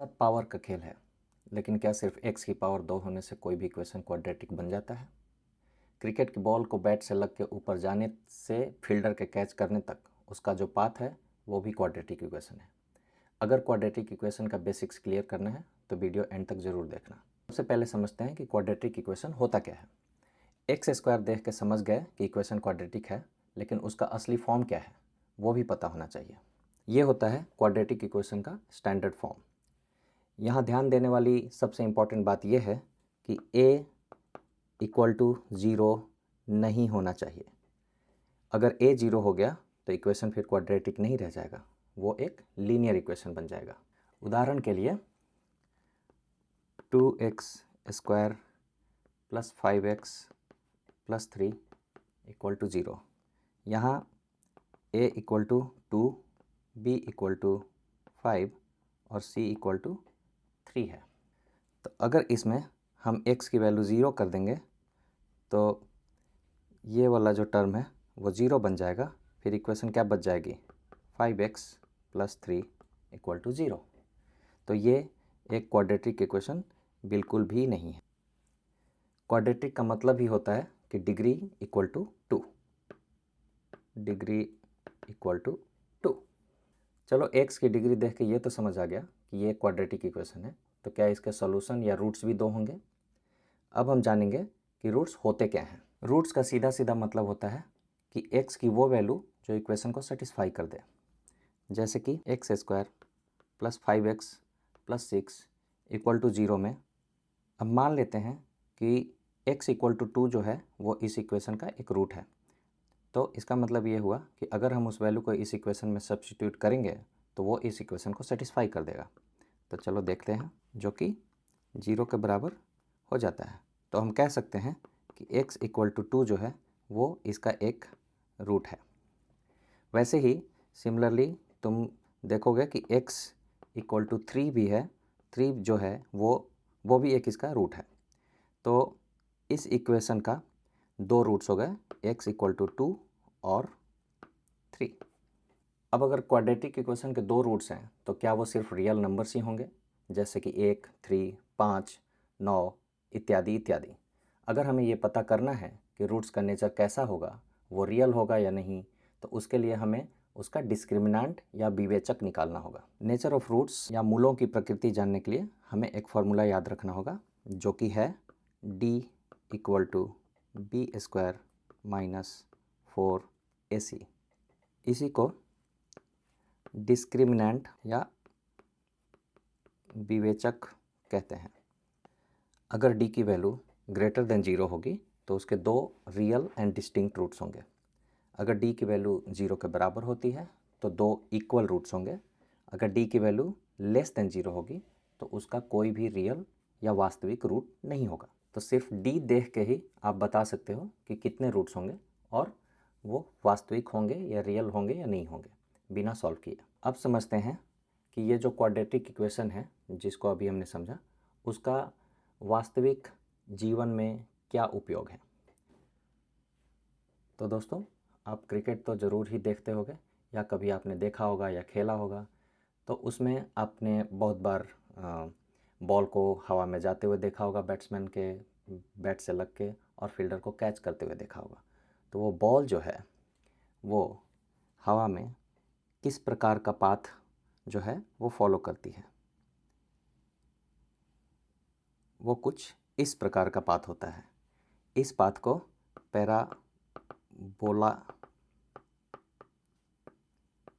सब पावर का खेल है, लेकिन क्या सिर्फ x की पावर 2 होने से कोई भी इक्वेशन क्वाड्रेटिक बन जाता है? क्रिकेट की बॉल को बैट से लग के ऊपर जाने से फील्डर के कैच करने तक उसका जो पाथ है वो भी क्वाड्रेटिक इक्वेशन है। अगर क्वाड्रेटिक इक्वेशन का बेसिक्स क्लियर करना है तो वीडियो एंड तक जरूर देखना। सबसे पहले समझते हैं कि क्वाड्रेटिक इक्वेशन होता क्या है। एक्स स्क्वायर देख के समझ गए कि इक्वेशन क्वाड्रेटिक है, लेकिन उसका असली फॉर्म क्या है वो भी पता होना चाहिए। ये होता है क्वाड्रेटिक इक्वेशन का स्टैंडर्ड फॉर्म। यहाँ ध्यान देने वाली सबसे इम्पॉर्टेंट बात यह है कि a इक्वल टू ज़ीरो नहीं होना चाहिए। अगर a ज़ीरो हो गया तो इक्वेशन फिर क्वाड्रेटिक नहीं रह जाएगा, वो एक लीनियर इक्वेशन बन जाएगा। उदाहरण के लिए 2x square plus 5x plus 3 equal to zero. यहाँ a equal to 2, b equal to 5 और c इक्वल टू 3 है। तो अगर इसमें हम x की वैल्यू ज़ीरो कर देंगे तो ये वाला जो टर्म है वो ज़ीरो बन जाएगा। फिर इक्वेशन क्या बच जाएगी? 5x plus 3 equal to zero. तो ये एक क्वाड्रेटिक इक्वेशन बिल्कुल भी नहीं है। क्वाड्रेटिक का मतलब ही होता है कि degree equal to 2, degree equal to 2। चलो x की डिग्री देख के ये तो समझ आ गया कि ये क्वाड्रेटिक इक्वेशन है, तो क्या इसके सॉल्यूशन या रूट्स भी 2 होंगे? अब हम जानेंगे कि रूट्स होते क्या हैं। रूट्स का सीधा सीधा मतलब होता है कि x की वो वैल्यू जो इक्वेशन को सेटिस्फाई कर दे। जैसे कि x square plus 5x plus 6 equal to zero में अब मान लेते हैं कि x इक्वल टू 2 जो है वो इस इक्वेशन का एक रूट है। तो इसका मतलब ये हुआ कि अगर हम उस वैल्यू को इस इक्वेशन में सब्स्टिट्यूट करेंगे तो वो इस इक्वेशन को सेटिस्फाई कर देगा। तो चलो देखते हैं, जो कि 0 के बराबर हो जाता है। तो हम कह सकते हैं कि x इक्वल टू 2 जो है वो इसका एक रूट है। वैसे ही सिमिलरली तुम देखोगे कि x इक्वल टू 3 भी है, 3 जो है वो भी एक इसका रूट है। तो इस इक्वेशन का 2 रूट्स हो गए, x इक्वल टू 2 और 3। अब अगर क्वाड्रेटिक इक्वेशन के 2 रूट्स हैं तो क्या वो सिर्फ रियल नंबर्स ही होंगे, जैसे कि 1, 3, 5, 9 इत्यादि इत्यादि। अगर हमें ये पता करना है कि रूट्स का नेचर कैसा होगा, वो रियल होगा या नहीं, तो उसके लिए हमें उसका डिस्क्रिमिनेंट या विवेचक निकालना होगा। नेचर ऑफ रूट्स या मूलों की प्रकृति जानने के लिए हमें एक फॉर्मूला याद रखना होगा, जो कि है d equal to b square minus 4ac। इसी को डिस्क्रिमिनेंट या विवेचक कहते हैं। अगर d की वैल्यू ग्रेटर देन 0 होगी तो उसके 2 रियल एंड डिस्टिंक्ट रूट्स होंगे। अगर d की वैल्यू 0 के बराबर होती है तो 2 इक्वल रूट्स होंगे। अगर d की वैल्यू लेस देन 0 होगी तो उसका कोई भी रियल या वास्तविक रूट नहीं होगा। तो सिर्फ d देख के ही आप बता सकते हो कि कितने रूट्स होंगे और वो वास्तविक होंगे या रियल होंगे या नहीं होंगे, बिना सॉल्व किए। अब समझते हैं कि ये जो क्वाड्रेटिक इक्वेशन है जिसको अभी हमने समझा, उसका वास्तविक जीवन में क्या उपयोग है। तो दोस्तों, आप क्रिकेट तो ज़रूर ही देखते होंगे या कभी आपने देखा होगा या खेला होगा। तो उसमें आपने बहुत बार बॉल को हवा में जाते हुए देखा होगा, बैट्समैन के बैट से लग के, और फील्डर को कैच करते हुए देखा होगा। तो वो बॉल जो है वो हवा में किस प्रकार का पाथ जो है वो फॉलो करती है। वो कुछ इस प्रकार का पाथ होता है। इस पाथ को पैराबोला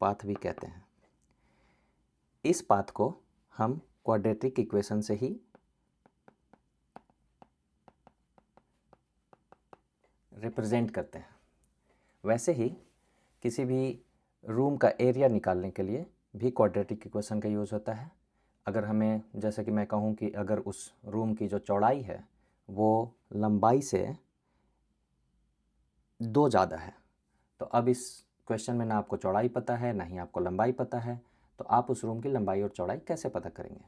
पाथ भी कहते हैं। इस पाथ को हम क्वाड्रेटिक इक्वेशन से ही रिप्रेजेंट करते हैं। वैसे ही किसी भी रूम का एरिया निकालने के लिए भी क्वाड्रेटिक इक्वेशन का यूज़ होता है। अगर हमें, जैसे कि मैं कहूँ कि अगर उस रूम की जो चौड़ाई है वो लंबाई से 2 ज़्यादा है, तो अब इस क्वेश्चन में ना आपको चौड़ाई पता है ना ही आपको लंबाई पता है, तो आप उस रूम की लंबाई और चौड़ाई कैसे पता करेंगे?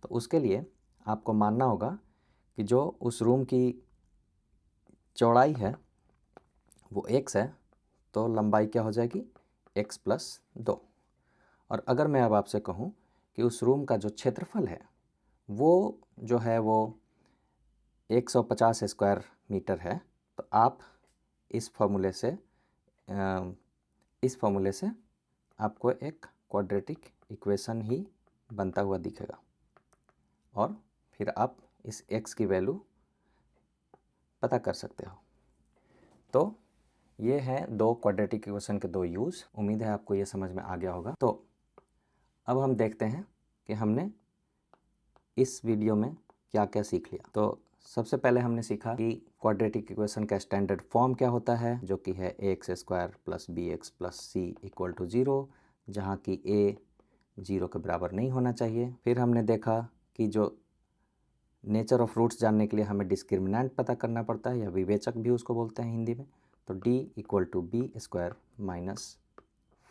तो उसके लिए आपको मानना होगा कि जो उस रूम की चौड़ाई है वो x है, तो लंबाई क्या हो जाएगी? x plus 2। और अगर मैं अब आपसे कहूँ कि उस रूम का जो क्षेत्रफल है वो जो है वो 150 स्क्वायर मीटर है, तो आप इस फॉर्मूले से आपको एक क्वाड्रेटिक इक्वेशन ही बनता हुआ दिखेगा और फिर आप इस x की वैल्यू पता कर सकते हो। तो ये हैं दो क्वाड्रेटिक इक्वेशन के दो यूज़। उम्मीद है आपको ये समझ में आ गया होगा। तो अब हम देखते हैं कि हमने इस वीडियो में क्या क्या सीख लिया। तो सबसे पहले हमने सीखा कि क्वाड्रेटिक इक्वेशन का स्टैंडर्ड फॉर्म क्या होता है, जो कि है ax² plus bx plus c equal to 0, जहाँ कि a 0 के बराबर नहीं होना चाहिए। फिर हमने देखा कि जो नेचर ऑफ रूट्स जानने के लिए हमें डिस्क्रिमिनेंट पता करना पड़ता है, या विवेचक भी उसको बोलते हैं हिंदी में। तो d equal to b² minus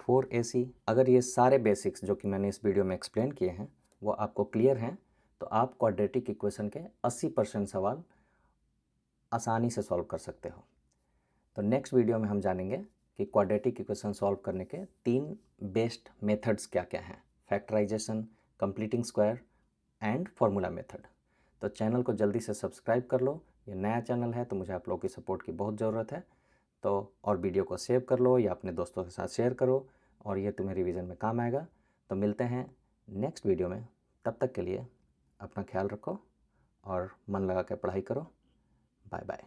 4ac। अगर ये सारे बेसिक्स जो कि मैंने इस वीडियो में एक्सप्लेन किए हैं वो आपको क्लियर हैं, तो आप क्वाड्रेटिक इक्वेशन के 80% सवाल आसानी से सॉल्व कर सकते हो। तो नेक्स्ट वीडियो में हम जानेंगे कि क्वाड्रेटिक इक्वेशन सॉल्व करने के 3 बेस्ट मेथड्स क्या क्या हैं: factorisation, completing square and formula method. तो चैनल को जल्दी से सब्सक्राइब कर लो। ये नया चैनल है तो मुझे आप लोगों की सपोर्ट की बहुत ज़रूरत है। तो और वीडियो को सेव कर लो या अपने दोस्तों के साथ शेयर करो, और ये तुम्हें रिवीजन में काम आएगा। तो मिलते हैं नेक्स्ट वीडियो में। तब तक के लिए अपना ख्याल रखो और मन लगा के पढ़ाई करो। Bye bye.